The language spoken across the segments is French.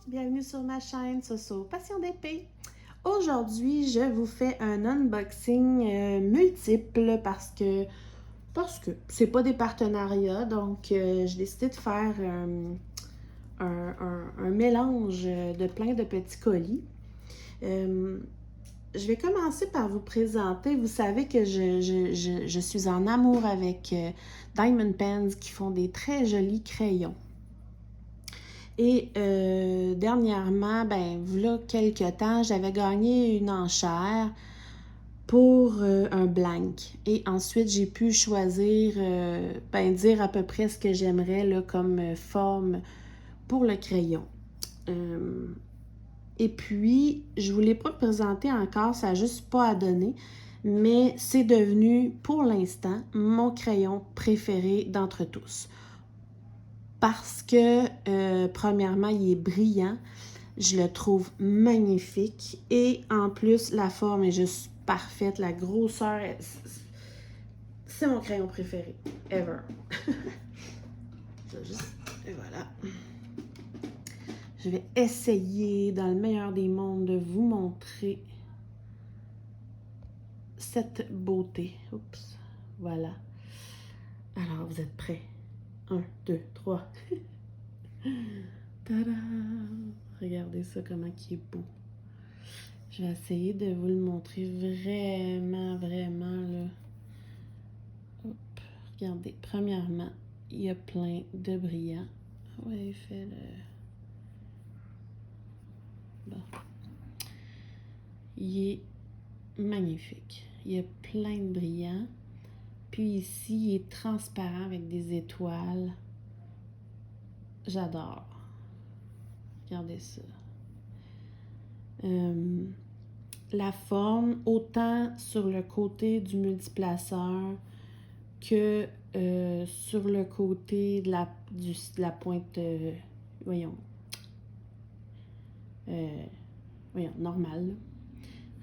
Bienvenue sur ma chaîne Soso Passion d'épée. Aujourd'hui, je vous fais un unboxing multiple parce que c'est pas des partenariats, donc j'ai décidé de faire un mélange de plein de petits colis. Je vais commencer par vous présenter. Vous savez que je suis en amour avec Diamond Pens qui font des très jolis crayons. Et dernièrement, voilà quelques temps, j'avais gagné une enchère pour un blank. Et ensuite, j'ai pu choisir, dire à peu près ce que j'aimerais là, comme forme pour le crayon. Et puis, je ne vous l'ai pas présenté encore, ça n'a juste pas à donner, mais c'est devenu, pour l'instant, mon crayon préféré d'entre tous. Parce que, premièrement, il est brillant. Je le trouve magnifique. Et en plus, la forme est juste parfaite. La grosseur, c'est mon crayon préféré. Ever. Et voilà. Je vais essayer, dans le meilleur des mondes, de vous montrer cette beauté. Oups. Voilà. Alors, vous êtes prêts? 1, 2, 3. Tada! Regardez ça, comment il est beau. Je vais essayer de vous le montrer vraiment, là. Hop, regardez. Premièrement, il y a plein de brillants. Oui, il fait le... Bon. Il est magnifique. Il y a plein de brillants. Puis ici, il est transparent avec des étoiles. J'adore. Regardez ça. La forme, autant sur le côté du multiplaceur que sur le côté de la pointe, normale.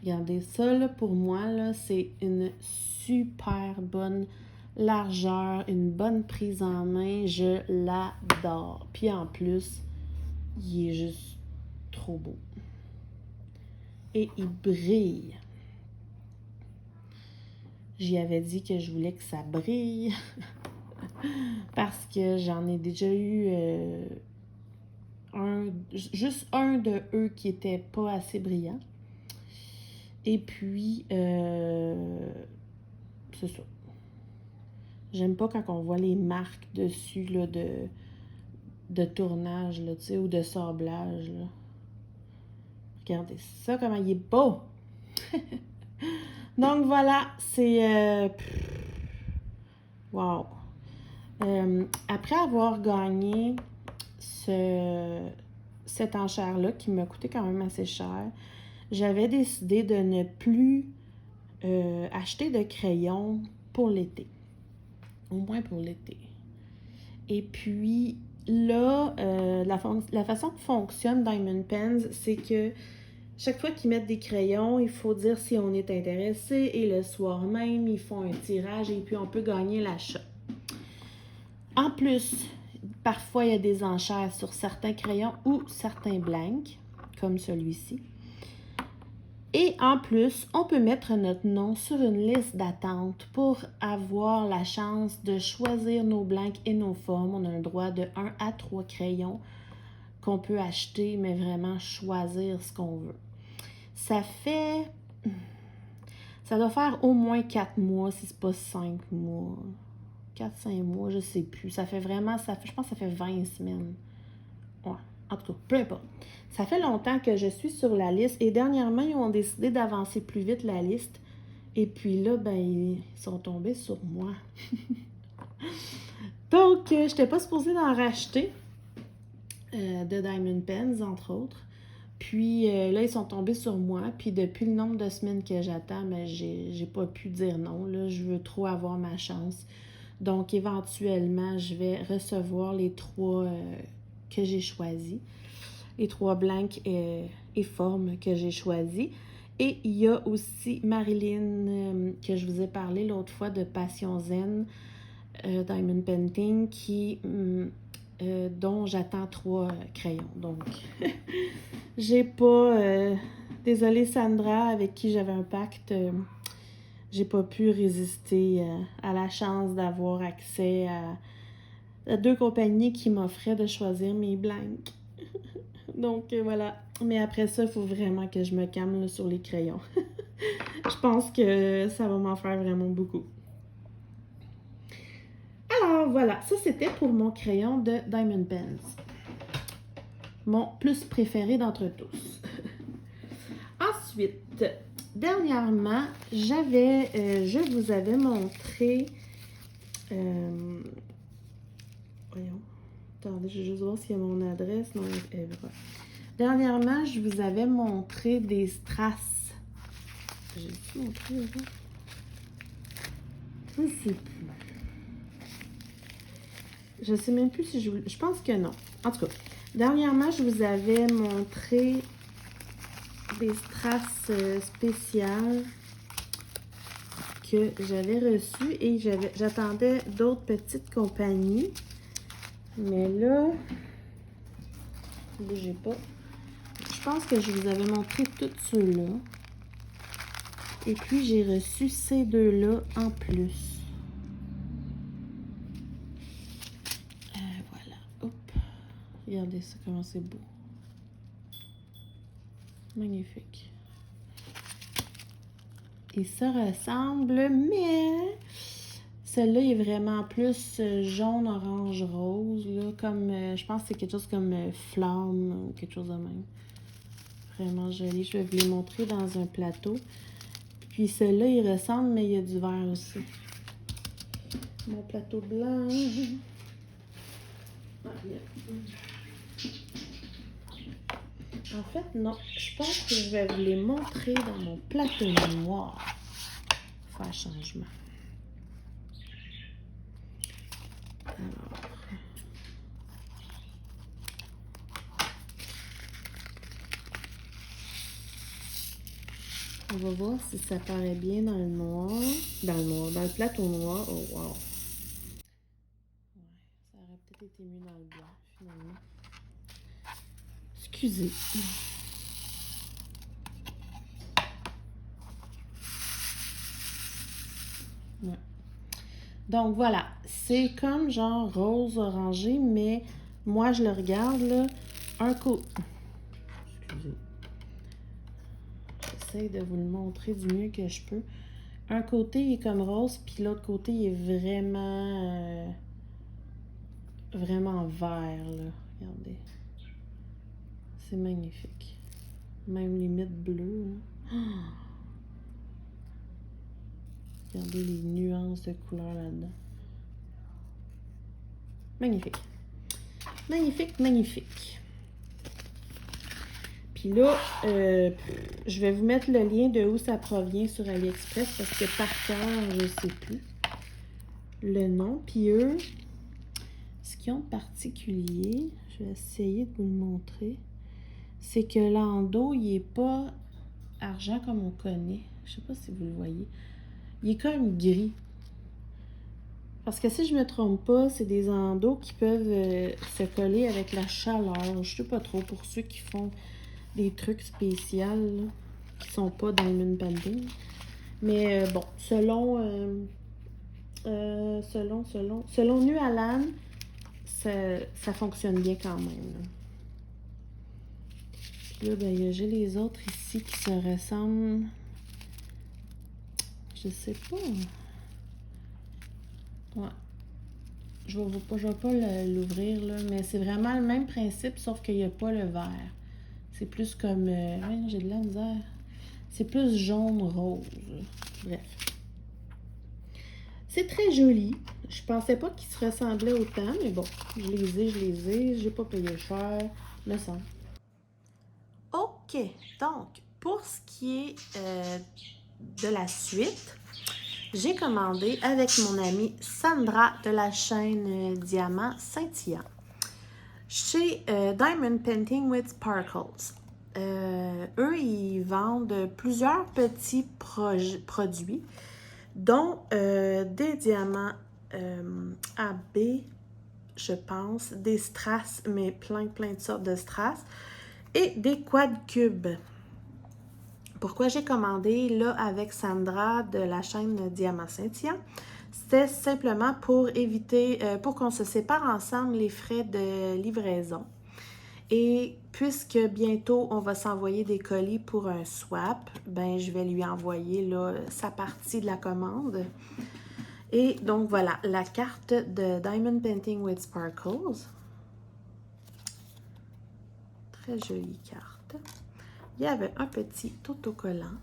Regardez ça, là, pour moi, là, c'est une super bonne largeur, une bonne prise en main. Je l'adore. Puis en plus, il est juste trop beau. Et il brille. J'y avais dit que je voulais que ça brille. Parce que j'en ai déjà eu juste un de eux qui était pas assez brillant. Et puis, c'est ça. J'aime pas quand on voit les marques dessus là, de tournage là, ou de sablage. Là. Regardez ça, comment il est beau! Donc voilà, c'est... wow! Après avoir gagné cette enchère-là, qui m'a coûté quand même assez cher, j'avais décidé de ne plus acheter de crayons pour l'été. Au moins pour l'été. Et puis, là, la façon que fonctionne Diamond Pens, c'est que chaque fois qu'ils mettent des crayons, il faut dire si on est intéressé et le soir même, ils font un tirage et puis on peut gagner l'achat. En plus, parfois, il y a des enchères sur certains crayons ou certains blanks, comme celui-ci. Et en plus, on peut mettre notre nom sur une liste d'attente pour avoir la chance de choisir nos blancs et nos formes. On a le droit de 1 à 3 crayons qu'on peut acheter, mais vraiment choisir ce qu'on veut. Ça doit faire au moins 4 mois, si c'est pas 5 mois. 4-5 mois, je sais plus. Je pense que ça fait 20 semaines. Ouais, en tout cas, peu importe. Ça fait longtemps que je suis sur la liste et dernièrement, ils ont décidé d'avancer plus vite la liste. Et puis là, ils sont tombés sur moi. Donc, je n'étais pas supposée d'en racheter de Diamond Pens, entre autres. Puis là, ils sont tombés sur moi. Puis depuis le nombre de semaines que j'attends, j'ai pas pu dire non. Là, je veux trop avoir ma chance. Donc, éventuellement, je vais recevoir les 3 que j'ai choisis. Les 3 blancs et formes que j'ai choisis. Et il y a aussi Marilyn, que je vous ai parlé l'autre fois de Passion Zen, Diamond Painting, qui dont j'attends 3 crayons. Donc, j'ai pas... désolée Sandra, avec qui j'avais un pacte, j'ai pas pu résister à la chance d'avoir accès à 2 compagnies qui m'offraient de choisir mes blanks. Donc, voilà. Mais après ça, il faut vraiment que je me calme là, sur les crayons. Je pense que ça va m'en faire vraiment beaucoup. Alors, voilà. Ça, c'était pour mon crayon de Diamond Pens. Mon plus préféré d'entre tous. Ensuite, dernièrement, je vous avais montré... voyons. Attendez, je vais juste voir s'il y a mon adresse. Non, voilà. Dernièrement, je vous avais montré des strass. J'ai montré là? Je ne sais plus. Je sais même plus si je... Je pense que non. En tout cas, dernièrement, je vous avais montré des strass spéciales que j'avais reçues et j'attendais d'autres petites compagnies. Mais là, bougez pas. Je pense que je vous avais montré tous ceux-là. Et puis, j'ai reçu ces deux-là en plus. Voilà. Hop. Regardez ça, comment c'est beau. Magnifique. Et ça ressemble, mais celle-là est vraiment plus jaune, orange, rose. Là, comme, je pense que c'est quelque chose comme flamme ou quelque chose de même. Vraiment joli. Je vais vous les montrer dans un plateau. Puis celle-là, il ressemble, mais il y a du vert aussi. Mon plateau blanc. En fait, non. Je pense que je vais vous les montrer dans mon plateau noir. Faire changement. Alors. On va voir si ça paraît bien dans le noir. Dans le plateau noir. Oh, wow. Ouais, ça aurait peut-être été mieux dans le blanc, finalement. Excusez. Ouais. Donc, voilà. C'est comme genre rose orangé, mais moi, je le regarde, là. Un côté... Excusez. J'essaie de vous le montrer du mieux que je peux. Un côté, il est comme rose, puis l'autre côté, il est vraiment... vraiment vert, là. Regardez. C'est magnifique. Même limite bleu. Oh! Regardez les nuances de couleurs là-dedans. Magnifique. Magnifique, magnifique. Puis là, je vais vous mettre le lien de où ça provient sur AliExpress parce que par cœur, je ne sais plus le nom. Puis eux, ce qu'ils ont de particulier, je vais essayer de vous le montrer, c'est que l'endos, il n'est pas argent comme on connaît. Je ne sais pas si vous le voyez. Il est comme gris. Parce que si je me trompe pas, c'est des endos qui peuvent se coller avec la chaleur. Je sais pas trop pour ceux qui font des trucs spéciaux là, qui sont pas Diamond Painting. Mais bon, selon Nu Alan, ça fonctionne bien quand même. Là. Puis là, ben, j'ai les autres ici qui se ressemblent. Je sais pas. Ouais. Je vais pas l'ouvrir, là, mais c'est vraiment le même principe, sauf qu'il n'y a pas le vert. C'est plus comme... ouais, j'ai de la misère. C'est plus jaune-rose. Bref. C'est très joli. Je pensais pas qu'ils se ressemblaient autant, mais bon, je les ai. J'ai pas payé cher, me semble. OK. Donc, pour ce qui est de la suite... J'ai commandé avec mon amie Sandra de la chaîne Diamant Scintillant chez Diamond Painting with Sparkles. Eux, ils vendent plusieurs petits produits, dont des diamants AB je pense, des strass, mais plein de sortes de strass, et des quad cubes. Pourquoi j'ai commandé là avec Sandra de la chaîne Diamant Cynthia? C'était simplement pour éviter, pour qu'on se sépare ensemble les frais de livraison. Et puisque bientôt on va s'envoyer des colis pour un swap, ben je vais lui envoyer là, sa partie de la commande. Et donc voilà, la carte de Diamond Painting with Sparkles. Très jolie carte. Il y avait un petit autocollant.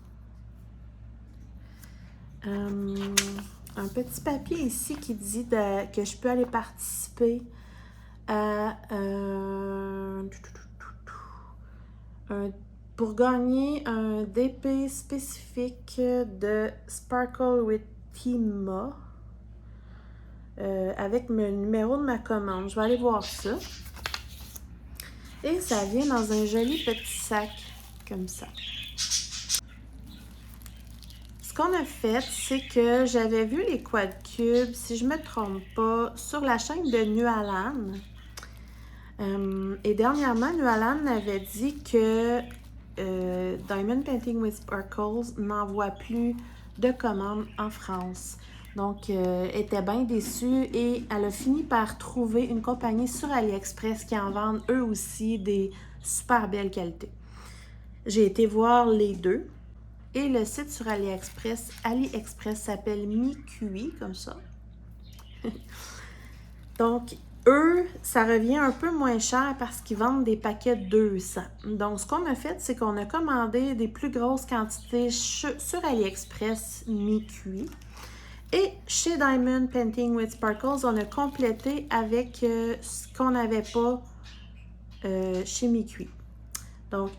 Un petit papier ici qui dit que je peux aller participer à pour gagner un DP spécifique de Sparkle with Tima avec le numéro de ma commande. Je vais aller voir ça. Et ça vient dans un joli petit sac comme ça. Ce qu'on a fait, c'est que j'avais vu les quad cubes, si je ne me trompe pas, sur la chaîne de Nualan. Et dernièrement, Nualan avait dit que Diamond Painting with Sparkles n'envoie plus de commandes en France. Donc, elle était bien déçue et elle a fini par trouver une compagnie sur AliExpress qui en vendent eux aussi des super belles qualités. J'ai été voir les deux. Et le site sur AliExpress s'appelle MiQi, comme ça. Donc, eux, ça revient un peu moins cher parce qu'ils vendent des paquets de 200. Donc, ce qu'on a fait, c'est qu'on a commandé des plus grosses quantités sur AliExpress MiQi. Et chez Diamond Painting with Sparkles, on a complété avec ce qu'on n'avait pas chez MiQi. Donc,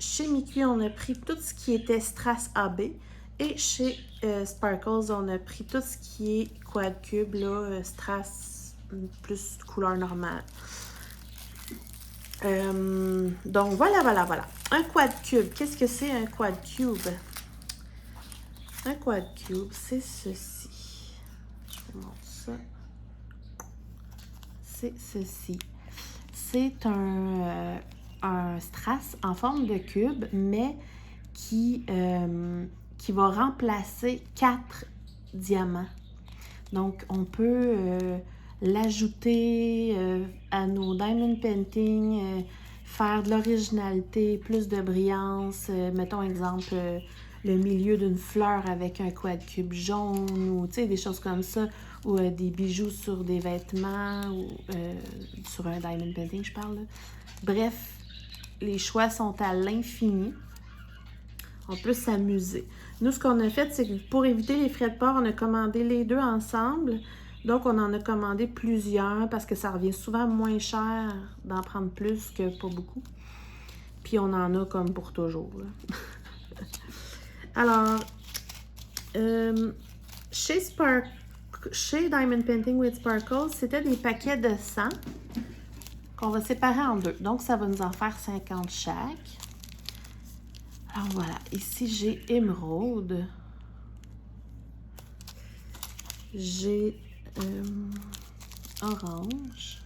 chez MiQi, on a pris tout ce qui était strass AB. Et chez Sparkles, on a pris tout ce qui est quad cube, là, strass plus couleur normale. Donc, voilà. Un quad cube. Qu'est-ce que c'est un quad cube? Un quad cube, c'est ceci. Je vous montre ça. C'est ceci. C'est un strass en forme de cube, mais qui va remplacer 4 diamants. Donc, on peut l'ajouter à nos diamond painting, faire de l'originalité, plus de brillance. Mettons, exemple, le milieu d'une fleur avec un quad cube jaune ou, tu sais, des choses comme ça. Ou des bijoux sur des vêtements ou sur un diamond painting, je parle. Là. Bref, les choix sont à l'infini. On peut s'amuser. Nous, ce qu'on a fait, c'est que pour éviter les frais de port, on a commandé les deux ensemble. Donc, on en a commandé plusieurs parce que ça revient souvent moins cher d'en prendre plus que pas beaucoup. Puis, on en a comme pour toujours. Là. Alors, chez Diamond Painting with Sparkles, c'était des paquets de 100 qu'on va séparer en deux. Donc, ça va nous en faire 50 chaque. Alors voilà, ici j'ai émeraude, j'ai orange,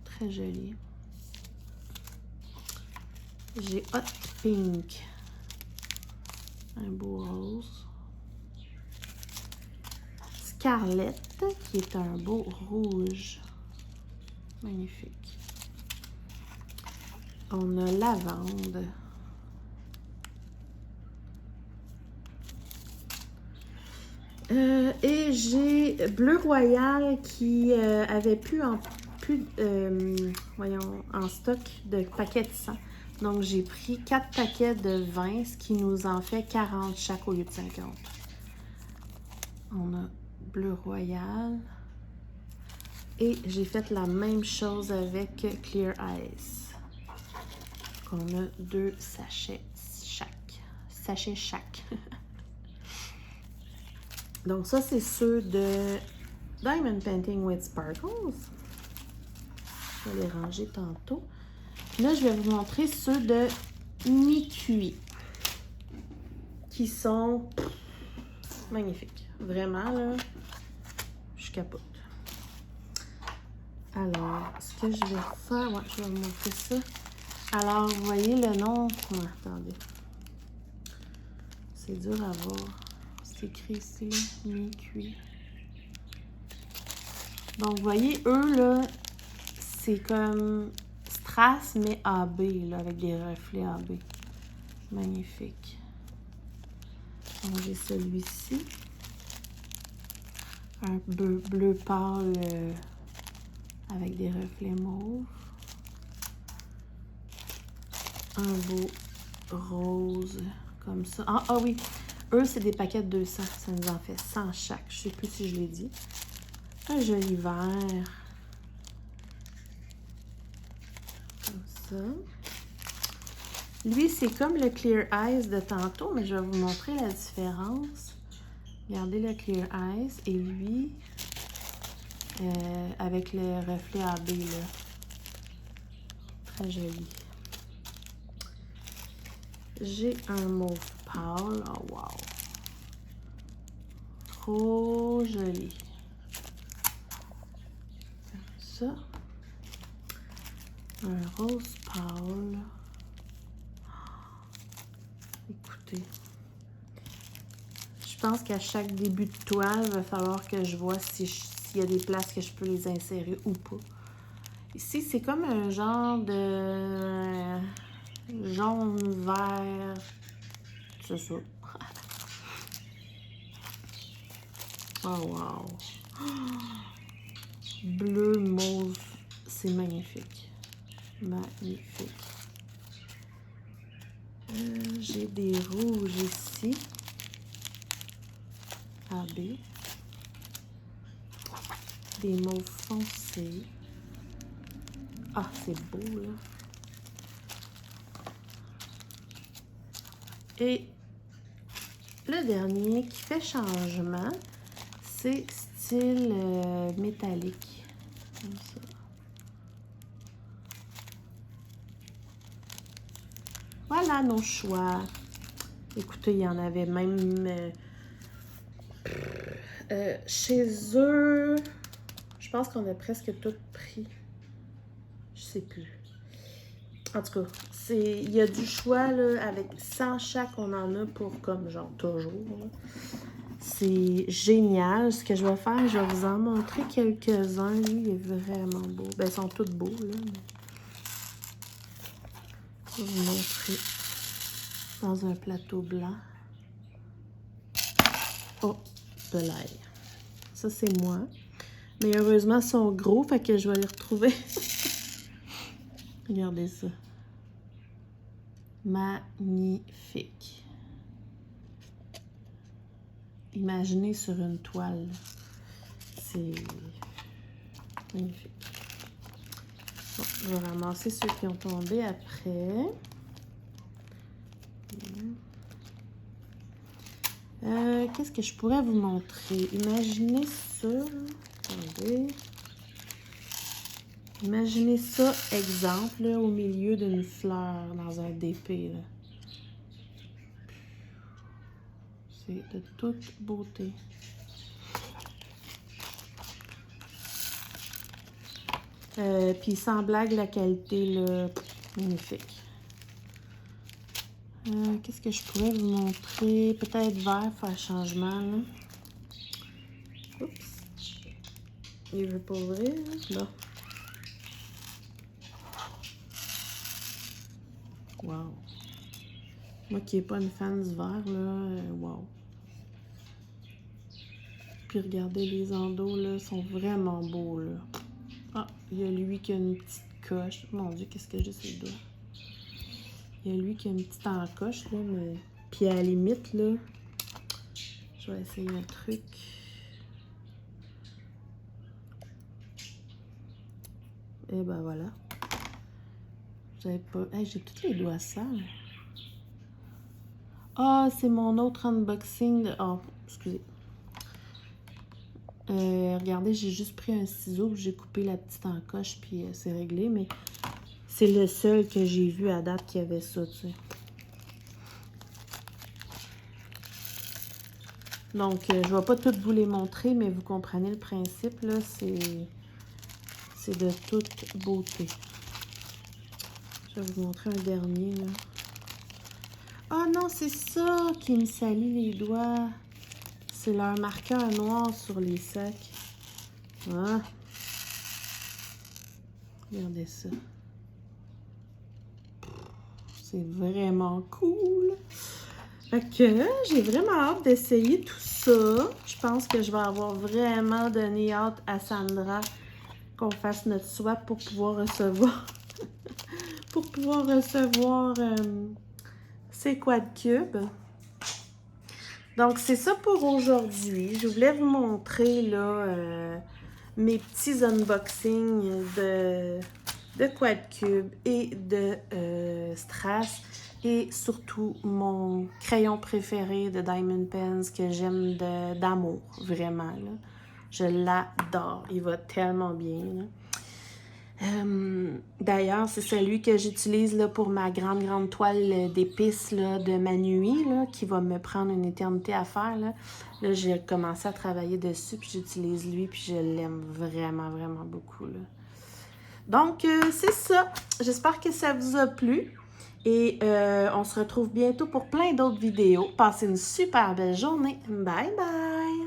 très joli, j'ai hot pink, un beau rose, scarlett qui est un beau rouge, magnifique. On a lavande. Et j'ai bleu royal qui avait plus en stock de paquets de 100. Donc, j'ai pris 4 paquets de 20, ce qui nous en fait 40 chaque au lieu de 50. On a bleu royal. Et j'ai fait la même chose avec Clear Ice. On a 2 sachets chaque. Donc ça, c'est ceux de Diamond Painting with Sparkles. Je vais les ranger tantôt. Là, je vais vous montrer ceux de MiQi, qui sont magnifiques. Vraiment, là, je capote. Alors, ce que je vais faire... Ouais, je vais vous montrer ça. Alors, vous voyez le nom... Ouais, attendez. C'est dur à voir. C'est écrit ici, là, mi-cuit. Donc, vous voyez, eux, là, c'est comme strass, mais AB, là, avec des reflets AB. Magnifique. Donc, j'ai celui-ci. Un bleu pâle avec des reflets mauves. Un beau rose comme ça. Ah oui, eux, c'est des paquets de 200. Ça nous en fait 100 chaque. Je sais plus si je l'ai dit. Un joli vert. Comme ça. Lui, c'est comme le Clear Eyes de tantôt, mais je vais vous montrer la différence. Regardez le Clear Eyes. Et lui, avec le reflet AB, là. Très joli. J'ai un mauve pâle. Oh, wow! Trop joli. Comme ça. Un rose pâle. Écoutez. Je pense qu'à chaque début de toile, il va falloir que je vois s'il y a des places que je peux les insérer ou pas. Ici, c'est comme un genre de jaune, vert. C'est ça. Oh, wow. Bleu, mauve. C'est magnifique. Magnifique. J'ai des rouges ici. AB. Des mauves foncés. Ah, c'est beau, là. Et le dernier qui fait changement, c'est style métallique. Comme ça. Voilà nos choix. Écoutez, il y en avait même chez eux. Je pense qu'on a presque tout pris. Je sais plus. En tout cas, il y a du choix là, avec 100 chaque, on en a pour comme genre toujours. C'est génial. Ce que je vais faire, je vais vous en montrer quelques-uns. Lui, il est vraiment beau. Ben, ils sont tous beaux, là. Mais... je vais vous montrer dans un plateau blanc. Oh, de l'ail. Ça, c'est moi. Mais heureusement, ils sont gros, fait que je vais les retrouver. Regardez ça. Magnifique. Imaginez sur une toile. C'est magnifique. Bon, je vais ramasser ceux qui ont tombé après. Qu'est-ce que je pourrais vous montrer? Imaginez ça. Attendez. Imaginez ça, exemple, là, au milieu d'une fleur dans un DP. C'est de toute beauté. Puis sans blague, la qualité, là, magnifique. Qu'est-ce que je pourrais vous montrer? Peut-être vert, faire changement, là. Oups. Il veut pas ouvrir, là. Wow. Moi qui n'ai pas une fan du vert, là, wow. Puis regardez, les endos, là, sont vraiment beaux, là. Ah, il y a lui qui a une petite coche. Mon Dieu, qu'est-ce que j'ai sur le doigt? Il y a lui qui a une petite encoche, là, mais... Puis à la limite, là, je vais essayer un truc. Et ben voilà. J'avais pas... Hey, j'ai tous les doigts sales. Ah, c'est mon autre unboxing de... Oh, excusez. Regardez, j'ai juste pris un ciseau, j'ai coupé la petite encoche, puis c'est réglé, mais c'est le seul que j'ai vu à date qui avait ça, tu sais. Donc, je ne vais pas toutes vous les montrer, mais vous comprenez le principe, là, c'est C'est de toute beauté. Je vais vous montrer un dernier, là. Ah non, c'est ça qui me salit les doigts. C'est leur marqueur noir sur les sacs. Ah. Regardez ça. C'est vraiment cool. Fait que j'ai vraiment hâte d'essayer tout ça. Je pense que je vais avoir vraiment donné hâte à Sandra qu'on fasse notre swap pour pouvoir recevoir ces quad cubes. Donc c'est ça pour aujourd'hui. Je voulais vous montrer là mes petits unboxings de quad cubes et de strass. Et surtout, mon crayon préféré de Diamond Pens que j'aime d'amour, vraiment. Là. Je l'adore. Il va tellement bien. D'ailleurs, c'est celui que j'utilise pour ma grande toile d'épices de ma nuit, là, qui va me prendre une éternité à faire. Là j'ai commencé à travailler dessus, puis j'utilise lui, puis je l'aime vraiment beaucoup. Là. Donc, c'est ça. J'espère que ça vous a plu. Et on se retrouve bientôt pour plein d'autres vidéos. Passez une super belle journée. Bye bye!